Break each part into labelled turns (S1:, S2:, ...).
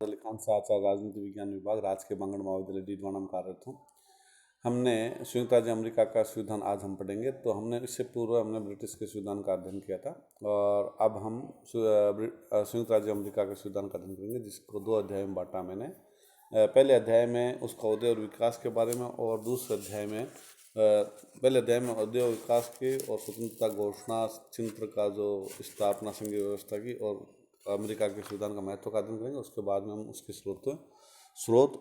S1: लिखान से आचार्य राजनीति विज्ञान विभाग राज के बांगड़ महाविद्यालय डीडवाना में कार्यरत हूँ। हमने संयुक्त राज्य अमेरिका का संविधान आज हम पढ़ेंगे। तो हमने इससे पूर्व हमने ब्रिटिश के संविधान का अध्ययन किया था और अब हम संयुक्त राज्य अमेरिका के संविधान का अध्ययन करेंगे, जिसको 2 अध्याय में बांटा मैंने। पहले अध्याय में उसका उदय और विकास के बारे में और दूसरे अध्याय में पहले अध्याय में उदय और विकास की और स्वतंत्रता घोषणा चिन्ह का जो स्थापना संघीय व्यवस्था की और अमेरिका के संविधान का महत्व का अध्ययन करेंगे। उसके बाद में हम उसके स्रोत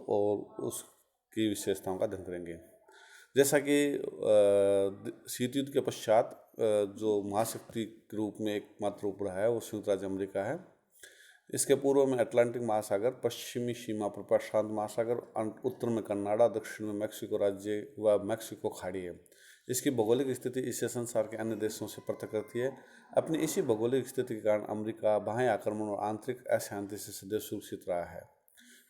S1: और उसकी विशेषताओं का अध्ययन करेंगे। जैसा कि शीत युद्ध के पश्चात जो महाशक्ति के रूप में एकमात्र उपग्रह है वो संयुक्त राज्य अमेरिका है। इसके पूर्व में अटलांटिक महासागर, पश्चिमी सीमा पर प्रशांत महासागर, उत्तर में कनाडा, दक्षिण में मैक्सिको राज्य व मैक्सिको खाड़ी है। इसकी भौगोलिक स्थिति इसे संसार के अन्य देशों से पृथक करती है। अपनी इसी भौगोलिक स्थिति के कारण अमेरिका बाह्य आक्रमण और आंतरिक अशांति से सदैव सुरक्षित रहा है।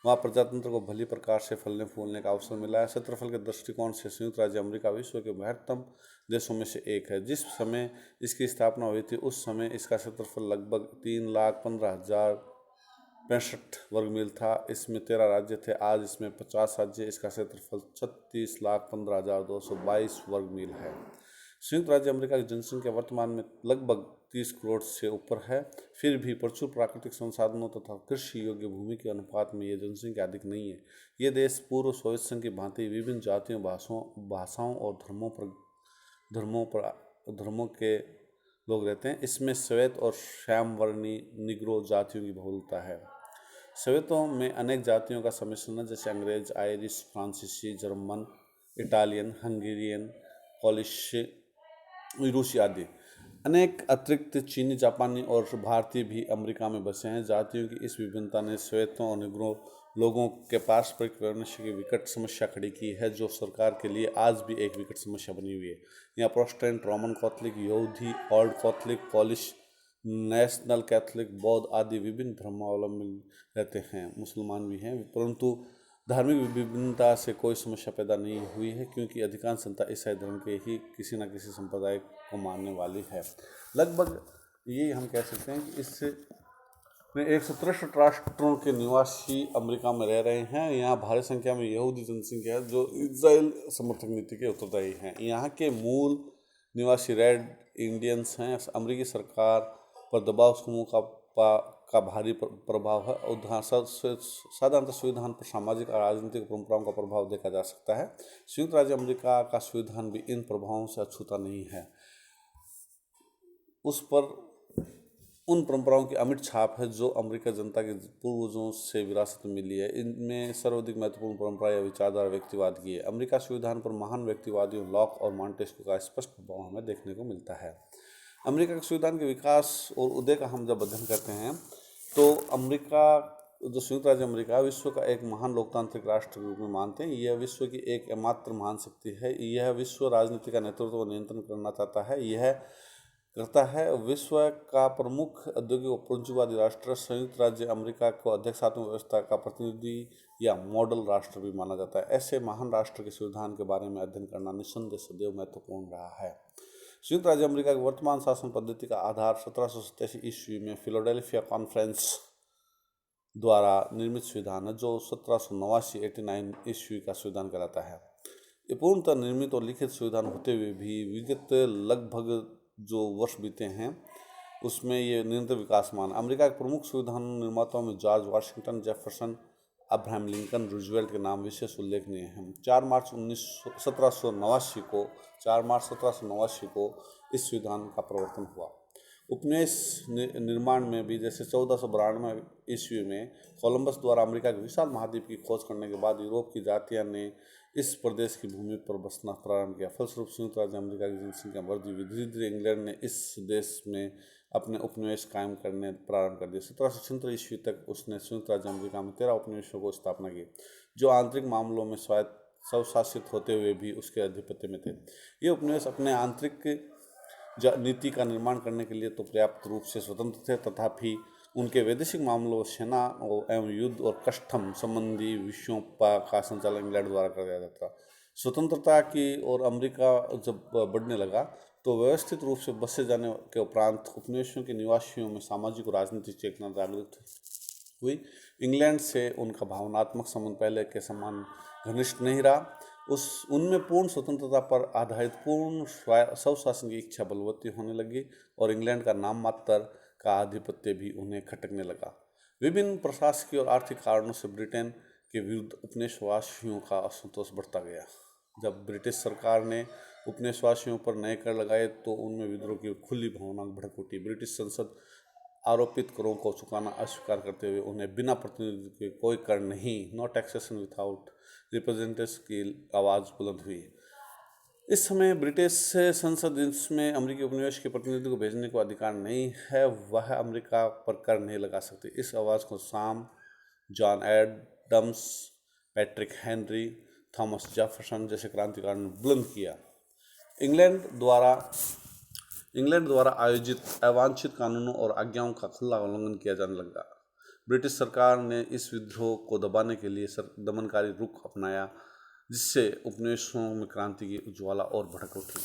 S1: वहाँ प्रजातंत्र को भली प्रकार से फलने फूलने का अवसर मिला है। क्षेत्रफल के दृष्टिकोण से संयुक्त राज्य अमेरिका विश्व के बृहत्तम देशों में से एक है। जिस समय इसकी स्थापना हुई थी उस समय इसका क्षेत्रफल लगभग 3,15,065 वर्ग मील था। इसमें 13 राज्य थे। आज इसमें 50 राज्य। इसका क्षेत्रफल 36,15,222 वर्ग मील है। संयुक्त राज्य अमेरिका की जनसंख्या वर्तमान में लगभग 30 करोड़ से ऊपर है। फिर भी प्रचुर प्राकृतिक संसाधनों तथा कृषि योग्य भूमि के अनुपात में यह जनसंख्या अधिक नहीं है। ये देश पूर्व सोवियत संघ की भांति विभिन्न जातियों, भाषाओं और धर्मों के लोग रहते हैं। इसमें श्वेत और श्यामवर्णी निग्रो जातियों की बहुलता है। श्वेतों में अनेक जातियों का सम्मिश्रण है, जैसे अंग्रेज, आयरिश, फ्रांसीसी, जर्मन, इटालियन, हंगेरियन, पोलिश, रूसी आदि। अनेक अतिरिक्त चीनी, जापानी और भारतीय भी अमेरिका में बसे हैं। जातियों की इस विभिन्नता ने श्वेतों और निग्रो लोगों के पारस्परिक वैमनस्य की विकट समस्या खड़ी की है, जो सरकार के लिए आज भी एक विकट समस्या बनी हुई है। यहाँ प्रोटेस्टेंट, रोमन कैथोलिक, यहूदी, old Catholic, Polish, national Catholic, बौद्ध आदि विभिन्न धर्मावलंबी रहते हैं। मुसलमान भी हैं, परंतु धार्मिक विभिन्नता से कोई समस्या पैदा नहीं हुई है, क्योंकि अधिकांश जनता ईसाई धर्म के ही किसी न किसी संप्रदाय को मानने वाली है। लगभग ये हम कह सकते हैं कि इससे 163 राष्ट्रों के निवासी अमेरिका में रह रहे हैं। यहाँ भारी संख्या में यहूदी जनसंख्या है, जो इजराइल समर्थक नीति के उत्तरदायी हैं। यहाँ के मूल निवासी रेड इंडियंस हैं। अमेरिकी सरकार पर दबाव समूह का भारी प्रभाव है। साधारणतः संविधान पर सामाजिक और राजनीतिक परंपराओं का प्रभाव देखा जा सकता है। संयुक्त राज्य अमेरिका का संविधान भी इन प्रभावों से अछूता नहीं है। उस पर उन परंपराओं की अमिट छाप है जो अमेरिका जनता के पूर्वजों से विरासत में मिली है। इनमें सर्वाधिक महत्वपूर्ण परंपरा या विचारधारा व्यक्तिवाद की है। अमेरिका संविधान पर महान व्यक्तिवादियों लॉक और मॉन्टेस्क्यू का स्पष्ट प्रभाव हमें देखने को मिलता है। अमेरिका के संविधान के विकास और उदय का हम जब अध्ययन करते हैं तो अमेरिका जो संयुक्त राज्य अमेरिका विश्व का एक महान लोकतांत्रिक राष्ट्र के रूप में मानते हैं। यह विश्व की एक एकमात्र महान शक्ति है। यह विश्व राजनीति का नेतृत्व व नियंत्रण करना चाहता है। यह करता है। विश्व का प्रमुख औद्योगिक और पूंजीवादी राष्ट्र संयुक्त राज्य अमेरिका को अध्यक्षात्मक व्यवस्था का प्रतिनिधि या मॉडल राष्ट्र भी माना जाता है। ऐसे महान राष्ट्र के संविधान के बारे में अध्ययन करना निस्संदेह सदैव महत्वपूर्ण रहा है। संयुक्त राज्य अमेरिका की वर्तमान शासन पद्धति का आधार 1787 ईस्वी में फिलाडेल्फिया कॉन्फ्रेंस द्वारा निर्मित संविधान है, जो 1789 ईस्वी का संविधान कहलाता है। ये पूर्णतः निर्मित और लिखित संविधान होते हुए भी विगत लगभग जो वर्ष बीते हैं उसमें ये निरंतर विकासमान। अमेरिका के प्रमुख संविधान निर्माताओं में George Washington, Jefferson, Abraham Lincoln, Roosevelt के नाम विशेष उल्लेखनीय हैं। 4 मार्च 1789 को इस संविधान का प्रवर्तन हुआ। उपनिवेश निर्माण में भी जैसे 1492 ईस्वी में कोलंबस द्वारा अमेरिका के विशाल महाद्वीप की खोज करने के बाद यूरोप की जातियों ने इस प्रदेश की भूमि पर बसना प्रारंभ किया। फलस्वरूप संयुक्त राज्य अमेरिका की जनसंख्या बढ़ती हुई। धीरे धीरे इंग्लैंड ने इस देश में अपने उपनिवेश कायम करने प्रारंभ कर दिए। 1776 ईस्वी तक उसने संयुक्त राज्य अमेरिका में 13 उपनिवेशों को स्थापना की, जो आंतरिक मामलों में स्वशासित होते हुए भी उसके आधिपत्य में थे। ये उपनिवेश अपने आंतरिक नीति का निर्माण करने के लिए तो पर्याप्त रूप से स्वतंत्र थे, तथापि उनके वैदेशिक मामलों, सेना एवं युद्ध और कस्टम संबंधी विषयों का संचालन इंग्लैंड द्वारा कर दिया जाता था। स्वतंत्रता की और अमेरिका जब बढ़ने लगा तो व्यवस्थित रूप से बसे जाने के उपरांत उपनिवेशों के निवासियों में सामाजिक और राजनीतिक चेतना जागृत हुई। इंग्लैंड से उनका भावनात्मक संबंध पहले के समान घनिष्ठ नहीं रहा। उनमें पूर्ण स्वतंत्रता पर आधारित पूर्ण स्वशासन की इच्छा बलवती होने लगी और इंग्लैंड का नाम मात्र का आधिपत्य भी उन्हें खटकने लगा। विभिन्न प्रशासकीय और आर्थिक कारणों से ब्रिटेन के विरुद्ध उपनिवेशवासियों का असंतोष बढ़ता गया। जब ब्रिटिश सरकार ने उपनिवेशवासियों पर नए कर लगाए तो उनमें विद्रोह की खुली भावना भड़क उठी। ब्रिटिश संसद आरोपित करों को चुकाना अस्वीकार करते हुए उन्हें बिना प्रतिनिधि के कोई कर नहीं, नो टैक्सेशन विदाउट रिप्रेजेंटेटिव्स की आवाज़ बुलंद हुई। इस समय ब्रिटिश संसद जिसमें अमेरिकी उपनिवेश के प्रतिनिधि को भेजने को अधिकार नहीं है, वह अमेरिका पर कर नहीं लगा सकती। इस आवाज़ को Sam, John Adams, Patrick Henry, Thomas Jefferson जैसे क्रांतिकारियों ने बुलंद किया। इंग्लैंड द्वारा आयोजित अवांछित कानूनों और आज्ञाओं का खुला उल्लंघन किया जाने लगा। ब्रिटिश सरकार ने इस विद्रोह को दबाने के लिए दमनकारी रुख अपनाया, जिससे उपनिवेशों में क्रांति की उज्ज्वला और भड़क उठी।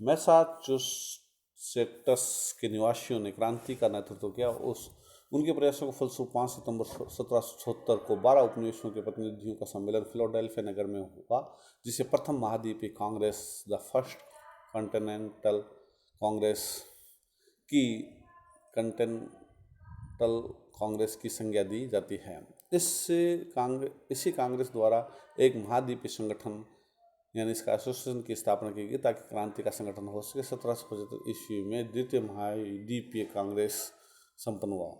S1: मैसाचुसेट्स के निवासियों ने क्रांति का नेतृत्व किया। उनके प्रयासों के फलस्वरूप 5 सितंबर 1776 को 12 उपनिवेशों के प्रतिनिधियों का सम्मेलन फिलाडेल्फिया नगर में हुआ, जिसे प्रथम महाद्वीपीय Congress, the first continental Congress की संज्ञा दी जाती है। इसी कांग्रेस द्वारा एक महाद्वीपीय संगठन यानी इसका एसोसिएशन की स्थापना की गई ताकि क्रांति का संगठन हो सके। 1775 ईस्वी में द्वितीय महाद्वीपीय कांग्रेस संपन्न हुआ।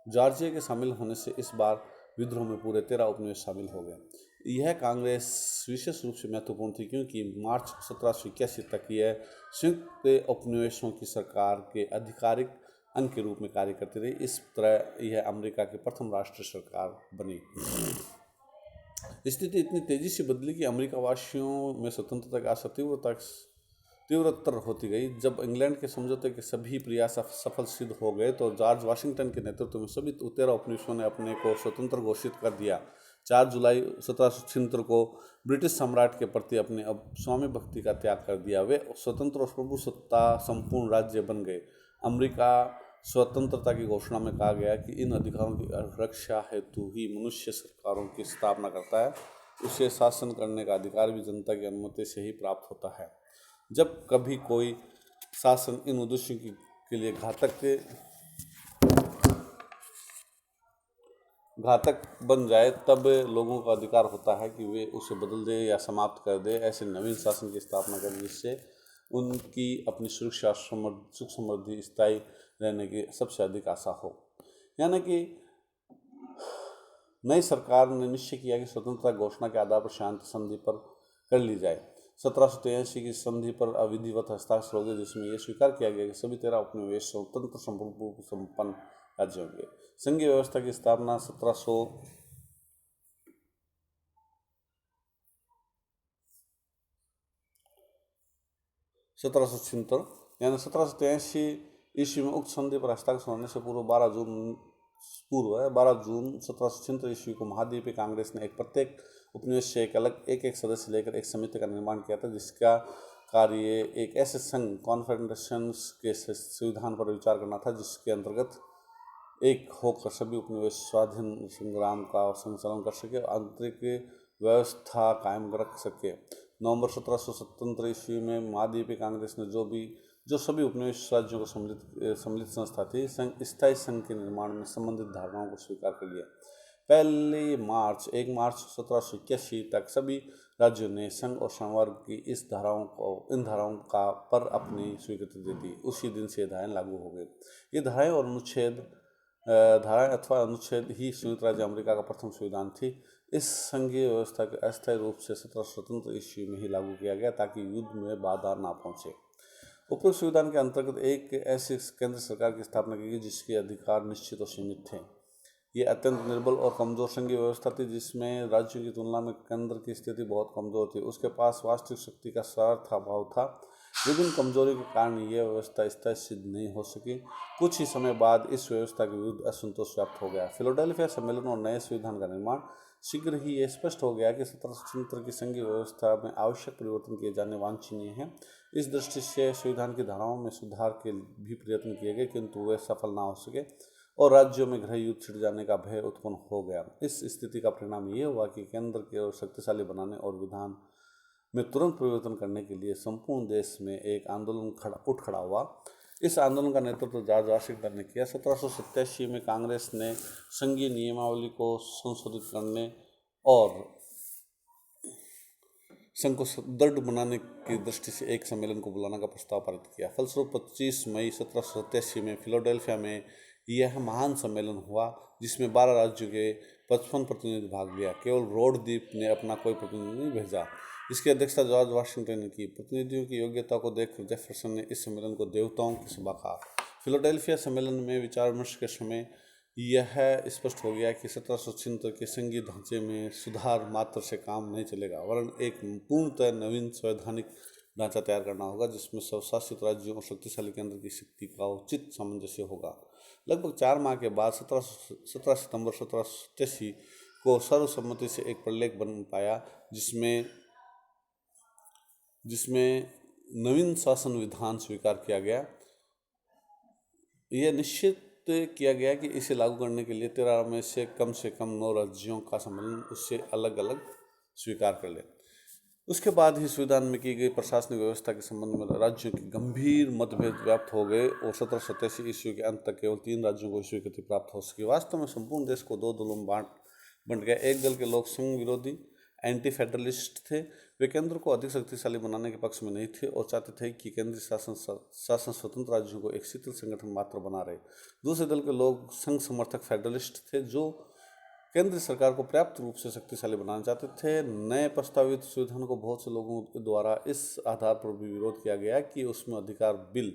S1: जॉर्जिया के शामिल होने से इस बार विद्रोह में पूरे 13 उपनिवेश शामिल हो गए। यह कांग्रेस विशेष रूप से महत्वपूर्ण थी क्योंकि मार्च 1781 तक यह संयुक्त उपनिवेशों की सरकार के आधिकारिक अंग के रूप में कार्य करती रही। इस तरह यह अमेरिका की प्रथम राष्ट्रीय सरकार बनी। स्थिति इतनी तेजी से बदली कि अमेरिका वासियों में स्वतंत्रता की आशा तीव्रतर होती गई। जब इंग्लैंड के समझौते के सभी प्रयास सफल सिद्ध हो गए तो जॉर्ज वाशिंगटन के नेतृत्व में सभी 13 उपनिवेशों ने अपने को स्वतंत्र घोषित कर दिया। 4 जुलाई 1776 को ब्रिटिश सम्राट के प्रति अपने स्वामी भक्ति का त्याग कर दिया। वे स्वतंत्र और प्रभुसत्ता संपूर्ण राज्य बन गए। अमेरिका स्वतंत्रता की घोषणा में कहा गया कि इन अधिकारों की रक्षा हेतु ही मनुष्य सरकारों की स्थापना करता है। उसे शासन करने का अधिकार भी जनता की अनुमति से ही प्राप्त होता है। जब कभी कोई शासन इन उद्देश्यों के लिए घातक बन जाए तब लोगों का अधिकार होता है कि वे उसे बदल दे या समाप्त कर दे, ऐसे नवीन शासन की स्थापना करें जिससे उनकी अपनी सुरक्षा, सुख समृद्धि, स्थायी रहने की सबसे अधिक आशा हो। यानी कि नई सरकार ने निश्चय किया कि स्वतंत्रता घोषणा के आधार पर शांति संधि पर कर ली जाए। 1783 की संधि पर अविधिवत हस्ताक्षर हो गए, जिसमें यह स्वीकार किया गया कि सभी 13 उपनिवेश स्वतंत्र संपन्न राज्य होंगे। संघीय व्यवस्था की स्थापना 1776 यानी 1783 ईस्वी में उक्त संधि पर हस्ताक्षर होने से पूर्व 12 जून 1776 ईस्वी को महाद्वीपीय कांग्रेस ने प्रत्येक उपनिवेश से एक सदस्य लेकर एक समिति का निर्माण किया था, जिसका कार्य एक ऐसे संघ कॉन्फेडरेशंस के संविधान पर विचार करना था जिसके अंतर्गत एक होकर सभी उपनिवेश स्वाधीन संग्राम का संचालन कर सके, आंतरिक व्यवस्था कायम रख सके। नवंबर 1777 ईस्वी में महाद्वीपीय कांग्रेस ने जो सभी उपनिवेश राज्यों को सम्मिलित संस्था थी, स्थायी संघ के निर्माण में संबंधित धारणाओं को स्वीकार कर लिया। 1 मार्च 1781 तक सभी राज्यों ने संघ और संवर्ग की इन धाराओं का पर अपनी स्वीकृति दे दी। उसी दिन से धाराएं लागू हो गई। ये धाराएं अथवा अनुच्छेद ही संयुक्त राज्य अमेरिका का प्रथम संविधान थी। इस संघीय व्यवस्था को अस्थायी रूप से 1777 ईस्वी में ही लागू किया गया ताकि युद्ध में बाधा ना पहुंचे। उपरोक्त संविधान के अंतर्गत एक ऐसी केंद्र सरकार की स्थापना की गई जिसके अधिकार निश्चित और सीमित थे। ये अत्यंत निर्बल और कमजोर संघीय व्यवस्था थी, जिसमें राज्यों की तुलना में केंद्र की स्थिति बहुत कमजोर थी। उसके पास वास्तविक शक्ति का सार्थ अभाव था। विभिन्न कमजोरियों के कारण यह व्यवस्था स्थायी सिद्ध नहीं हो सकी। कुछ ही समय बाद इस व्यवस्था के विरुद्ध असंतोष व्याप्त हो गया। फिलाडेल्फिया सम्मेलन और नए संविधान का निर्माण शीघ्र ही यह स्पष्ट हो गया कि 1776 की संघीय व्यवस्था में आवश्यक परिवर्तन किए जाने वांछनीय हैं। इस दृष्टि से संविधान की धाराओं में सुधार के भी प्रयत्न किए गए, किंतु वे सफल ना हो सके। और राज्यों में गृह युद्ध छिड़ जाने का भय उत्पन्न हो गया। इस स्थिति का परिणाम ये हुआ कि केंद्र को शक्तिशाली बनाने और विधान में तुरंत परिवर्तन करने के लिए संपूर्ण देश में एक आंदोलन उठ खड़ा हुआ। इस आंदोलन का नेतृत्व जॉर्ज वाशिंगटन ने किया। 1787 में कांग्रेस ने संघीय नियमावली को संशोधित करने और संघ को दृढ़ बनाने की दृष्टि से एक सम्मेलन को बुलाने का प्रस्ताव पारित किया। फलस्वरूप 25 मई 1787 में फिलाडेल्फिया में यह महान सम्मेलन हुआ, जिसमें 12 राज्यों के 55 प्रतिनिधि भाग लिया। केवल रोड द्वीप ने अपना कोई प्रतिनिधि नहीं भेजा। इसकी अध्यक्षता जॉर्ज वाशिंगटन ने की। प्रतिनिधियों की योग्यता को देखकर जेफरसन ने इस सम्मेलन को देवताओं की सभा कहा। फिलाडेल्फिया सम्मेलन में विचार विमर्श के समय यह स्पष्ट हो गया कि 1776 के संघीय ढांचे में सुधार मात्र से काम नहीं चलेगा, वरन एक पूर्णतः नवीन संवैधानिक ढांचा तैयार करना होगा, जिसमें स्वशासित राज्यों और शक्तिशाली केंद्र की शक्ति का उचित सामंजस्य होगा। लगभग 4 माह के बाद 17 सितंबर 1787 को सर्वसम्मति से एक प्रलेख बन पाया, जिसमें नवीन शासन विधान स्वीकार किया गया। यह निश्चित किया गया कि इसे लागू करने के लिए 13 में से कम 9 राज्यों का सम्मेलन उससे अलग अलग स्वीकार कर ले। उसके बाद ही संविधान में की गई प्रशासनिक व्यवस्था के संबंध में राज्यों के गंभीर मतभेद व्याप्त हो गए और 1787 ईस्वी के अंत तक केवल 3 राज्यों को स्वीकृति प्राप्त हो सकी। वास्तव में संपूर्ण देश को 2 दलों में बंट गया। एक दल के लोग संघ विरोधी एंटी फेडरलिस्ट थे। वे केंद्र को अधिक शक्तिशाली बनाने के पक्ष में नहीं थे और चाहते थे कि केंद्रीय शासन स्वतंत्र राज्यों को एक शिथिल संगठन मात्र बना रहे। दूसरे दल के लोग संघ समर्थक फेडरलिस्ट थे, जो केंद्रीय सरकार को पर्याप्त रूप से शक्तिशाली बनाना चाहते थे। नए प्रस्तावित संविधान को बहुत से लोगों द्वारा इस आधार पर भी विरोध किया गया कि उसमें अधिकार बिल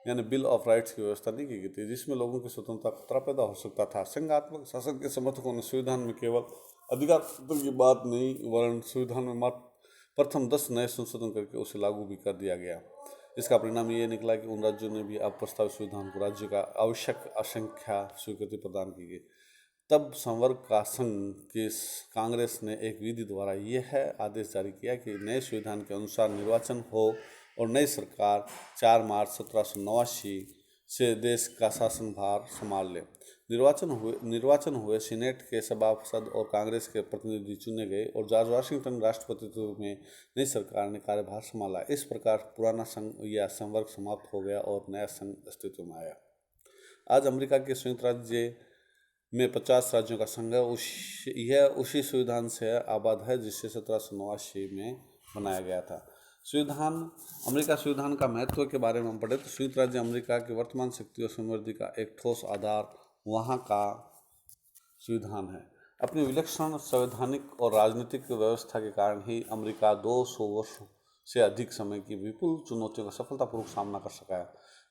S1: यानी बिल ऑफ राइट्स की व्यवस्था नहीं की गई थी, जिसमें लोगों की स्वतंत्रता का खतरा पैदा हो सकता था। संघात्मक शासन के समर्थकों ने संविधान में केवल अधिकार की बात नहीं, वरन संविधान में मात्र प्रथम 10 नए संशोधन करके उसे लागू भी कर दिया गया। इसका परिणाम ये निकला कि उन राज्यों ने भी अब प्रस्तावित संविधान को राज्य का आवश्यक असंख्या स्वीकृति प्रदान की गई। तब संवर्ग का संघ की कांग्रेस ने एक विधि द्वारा यह आदेश जारी किया कि नए संविधान के अनुसार निर्वाचन हो और नई सरकार 4 मार्च 1789 से देश का शासन भार संभाल ले। निर्वाचन हुए, सीनेट के सभासद और कांग्रेस के प्रतिनिधि चुने गए और जॉर्ज वाशिंगटन राष्ट्रपतित्व में नई सरकार ने कार्यभार संभाला। इस प्रकार पुराना संघ या संवर्ग समाप्त हो गया और नया संघ अस्तित्व में आया। आज अमेरिका के संयुक्त राज्य में 50 राज्यों का संघ है। यह उसी संविधान से आबाद है जिसे 1789 में बनाया गया था। अमेरिका संविधान का महत्व के बारे में हम पढ़े तो संयुक्त राज्य अमेरिका की वर्तमान शक्ति और समृद्धि का एक ठोस आधार वहाँ का संविधान है। अपनी विलक्षण संवैधानिक और राजनीतिक व्यवस्था के कारण ही अमेरिका 200 वर्ष से अधिक समय की विपुल चुनौतियों का सफलतापूर्वक सामना कर सका है।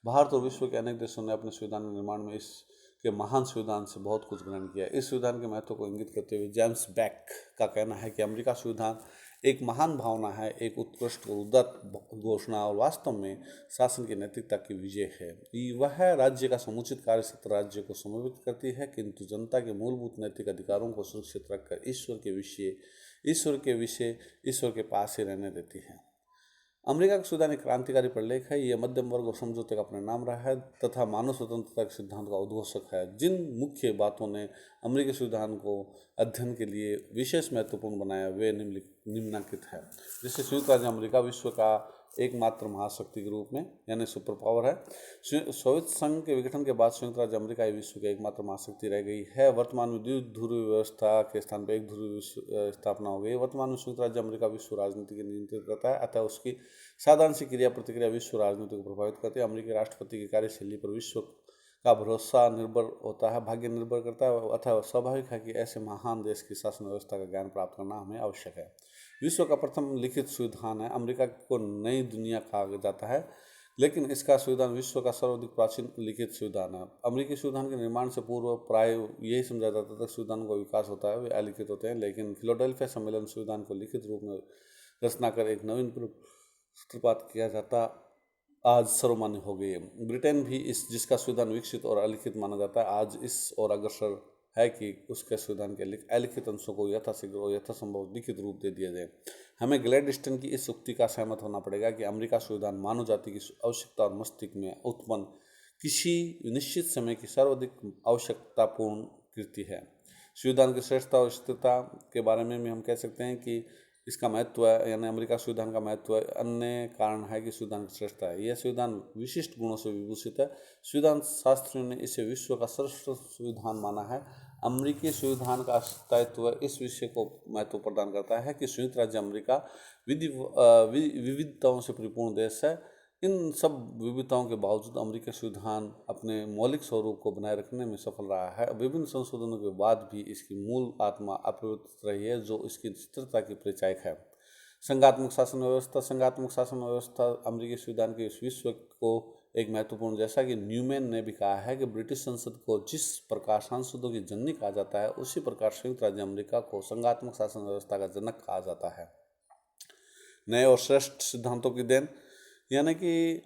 S1: भारत और विश्व के अनेक देशों ने अपने संविधान के निर्माण में इसके महान संविधान से बहुत कुछ ग्रहण किया। इस संविधान के महत्व को इंगित करते हुए जेम्स बेक का कहना है कि अमेरिका संविधान एक महान भावना है, एक उत्कृष्ट उदात्त घोषणा और वास्तव में शासन की नैतिकता की विजय है। वह राज्य का समुचित कार्य क्षेत्र राज्य को समर्पित करती है, किंतु जनता के मूलभूत नैतिक अधिकारों को सुरक्षित रखकर ईश्वर के पास ही रहने देती है। अमेरिका का संविधान एक क्रांतिकारी प्रलेख है। यह मध्यम वर्ग और समझौते का परिणाम रहा है तथा मानव स्वतंत्रता के सिद्धांत का उद्घोषक है। जिन मुख्य बातों ने अमेरिकी संविधान को अध्ययन के लिए विशेष महत्वपूर्ण बनाया वे निम्नलिखित है। जैसे संयुक्त राज्य अमेरिका विश्व का एकमात्र महाशक्ति के रूप में यानी सुपर पावर है। सोवियत संघ के विघटन के बाद संयुक्त राज्य अमेरिका विश्व की एकमात्र महाशक्ति रह गई है। वर्तमान में द्विध्रुवीय व्यवस्था के स्थान पर एक ध्रुवीय स्थापना हो गई। वर्तमान में संयुक्त राज्य अमेरिका विश्व राजनीति को नियंत्रित करता है, अतः उसकी साधारण सी क्रिया प्रतिक्रिया विश्व राजनीति को प्रभावित करती है। अमेरिकी राष्ट्रपति की कार्यशैली पर विश्व का भरोसा निर्भर होता है, भाग्य निर्भर करता है, अतः स्वाभाविक है कि ऐसे महान देश की शासन व्यवस्था का ज्ञान प्राप्त करना हमें आवश्यक है। विश्व का प्रथम लिखित संविधान है। अमेरिका को नई दुनिया कहा जाता है, लेकिन इसका संविधान विश्व का सर्वाधिक प्राचीन लिखित संविधान है। अमेरिकी संविधान के निर्माण से पूर्व प्राय यही समझा जाता था संविधान का विकास होता है, वे अलिखित होते हैं, लेकिन फिलाडेल्फिया सम्मेलन संविधान को लिखित रूप में रचना कर एक नवीन सूत्रपात किया जाता आज सर्वमान्य हो गई है। ब्रिटेन भी जिसका संविधान विकसित और अलिखित माना जाता है, आज इस और अग्रसर है कि उसके संविधान के अलिखित अंशों को यथाशीघ्र और यथासंभव लिखित रूप दे दिया जाए। हमें ग्लैडस्टोन की इस उक्ति का सहमत होना पड़ेगा कि अमेरिका संविधान मानव जाति की आवश्यकता और मस्तिष्क में उत्पन्न किसी निश्चित समय की सर्वाधिक आवश्यकतापूर्ण कृति है। संविधान की श्रेष्ठता और स्थिरता के बारे में भी हम कह सकते हैं कि इसका महत्व है, यानी अमेरिका संविधान का महत्व अन्य कारण है कि संविधान की श्रेष्ठता है। यह संविधान विशिष्ट गुणों से विभूषित है। संविधान शास्त्रियों ने इसे विश्व का सर्वश्रेष्ठ संविधान माना है। अमेरिकी संविधान का स्थायित्व इस विषय को महत्व प्रदान करता है कि संयुक्त राज्य अमेरिका विविधताओं से परिपूर्ण देश है। इन सब विविधताओं के बावजूद अमेरिकी संविधान अपने मौलिक स्वरूप को बनाए रखने में सफल रहा है। विभिन्न संशोधनों के बाद भी इसकी मूल आत्मा अपरिवर्तित रही है, जो इसकी स्थिरता की परिचायक है। संघात्मक शासन व्यवस्था अमेरिकी संविधान के इस विश्व को एक महत्वपूर्ण, जैसा कि न्यूमैन ने भी कहा है कि ब्रिटिश संसद को जिस प्रकार सांसदों की जननी कहा जाता है, उसी प्रकार संयुक्त राज्य अमेरिका को संघात्मक शासन व्यवस्था का जनक कहा जाता है। नए और श्रेष्ठ सिद्धांतों की देन, यानी कि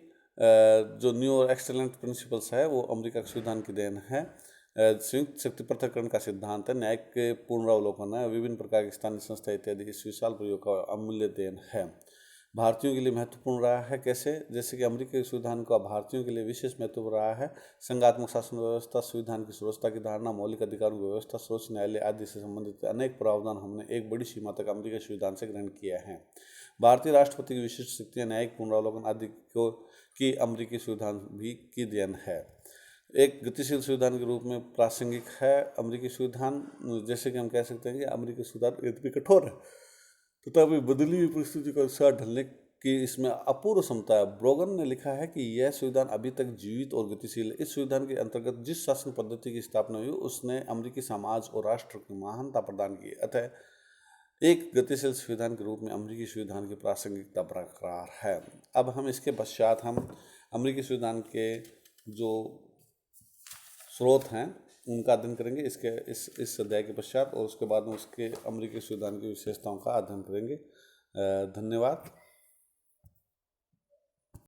S1: जो न्यू और एक्सेलेंट प्रिंसिपल्स है वो अमेरिका के संविधान की देन है। संयुक्त शक्ति पृथक्करण का सिद्धांत है, न्यायिक के पुनरावलोकन है, विभिन्न प्रकार की स्थानीय संस्था इत्यादि इस विशाल प्रयोग का अमूल्य देन है। भारतीयों के लिए महत्वपूर्ण रहा है कैसे, जैसे कि अमेरिकी संविधान का भारतीयों के लिए विशेष महत्व रहा है। संघात्मक शासन व्यवस्था, संविधान की सुरक्षा की धारणा, मौलिक अधिकारों की व्यवस्था, सर्वोच्च न्यायालय आदि से संबंधित अनेक प्रावधान हमने एक बड़ी सीमा तक अमेरिकी संविधान से ग्रहण किया है। भारतीय राष्ट्रपति की विशिष्ट शक्तियाँ, न्यायिक पुनरावलोकन आदि को की अमेरिकी संविधान भी की देन है। एक गतिशील संविधान के रूप में प्रासंगिक है अमेरिकी संविधान, जैसे कि हम कह सकते हैं कि अमेरिकी संविधान यद्यपि कठोर है तथापि बदली हुई परिस्थिति के अनुसार ढलने की इसमें अपूर्व क्षमता है। ब्रोगन ने लिखा है कि यह संविधान अभी तक जीवित और गतिशील है। इस संविधान के अंतर्गत जिस शासन पद्धति की स्थापना हुई उसने अमेरिकी समाज और राष्ट्र को महानता प्रदान की। अतः एक गतिशील संविधान के रूप में अमेरिकी संविधान की प्रासंगिकता बरकरार है। अब हम इसके पश्चात हम अमेरिकी संविधान के जो स्रोत हैं उनका अध्ययन करेंगे इस अध्याय के पश्चात, और उसके बाद में उसके अमेरिकी संविधान की विशेषताओं का अध्ययन करेंगे। धन्यवाद।